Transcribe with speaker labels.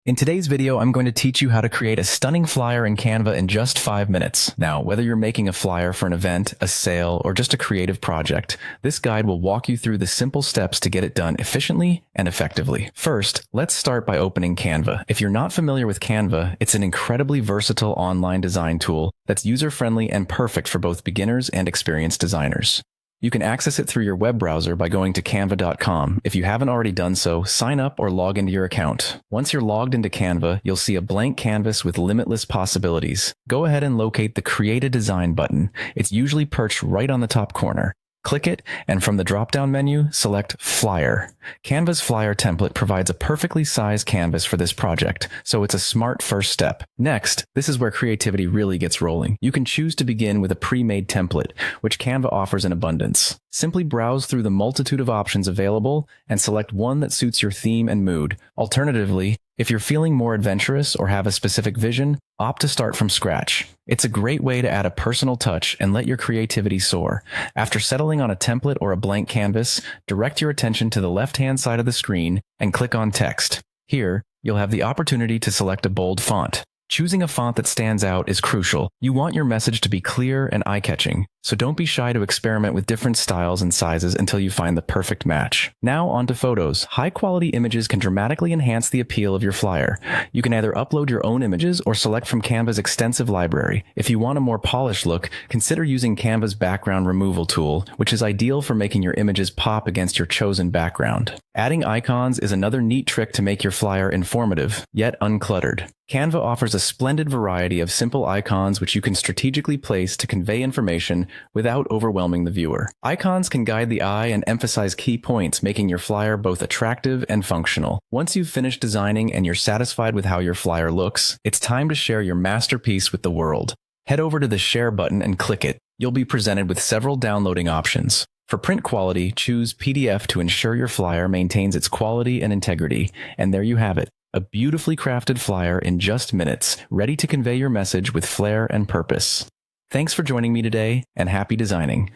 Speaker 1: In today's video, I'm going to teach you how to create a stunning flyer in Canva in just 5 minutes. Now, whether you're making a flyer for an event, a sale, or just a creative project, this guide will walk you through the simple steps to get it done efficiently and effectively. First, let's start by opening Canva. If you're not familiar with Canva, it's an incredibly versatile online design tool that's user-friendly and perfect for both beginners and experienced designers. You can access it through your web browser by going to canva.com. If you haven't already done so, sign up or log into your account. Once you're logged into Canva, you'll see a blank canvas with limitless possibilities. Go ahead and locate the Create a Design button. It's usually perched right on the top corner. Click it, and from the drop-down menu, select Flyer. Canva's flyer template provides a perfectly sized canvas for this project, so it's a smart first step. Next, this is where creativity really gets rolling. You can choose to begin with a pre-made template, which Canva offers in abundance. Simply browse through the multitude of options available and select one that suits your theme and mood. Alternatively, if you're feeling more adventurous or have a specific vision, opt to start from scratch. It's a great way to add a personal touch and let your creativity soar. After settling on a template or a blank canvas, direct your attention to the left-hand side of the screen and click on Text. Here, you'll have the opportunity to select a bold font. Choosing a font that stands out is crucial. You want your message to be clear and eye-catching, so don't be shy to experiment with different styles and sizes until you find the perfect match. Now on to photos. High-quality images can dramatically enhance the appeal of your flyer. You can either upload your own images or select from Canva's extensive library. If you want a more polished look, consider using Canva's background removal tool, which is ideal for making your images pop against your chosen background. Adding icons is another neat trick to make your flyer informative, yet uncluttered. Canva offers a splendid variety of simple icons which you can strategically place to convey information without overwhelming the viewer. Icons can guide the eye and emphasize key points, making your flyer both attractive and functional. Once you've finished designing and you're satisfied with how your flyer looks, it's time to share your masterpiece with the world. Head over to the Share button and click it. You'll be presented with several downloading options. For print quality, choose PDF to ensure your flyer maintains its quality and integrity. And there you have it. A beautifully crafted flyer in just minutes, ready to convey your message with flair and purpose. Thanks for joining me today, and happy designing.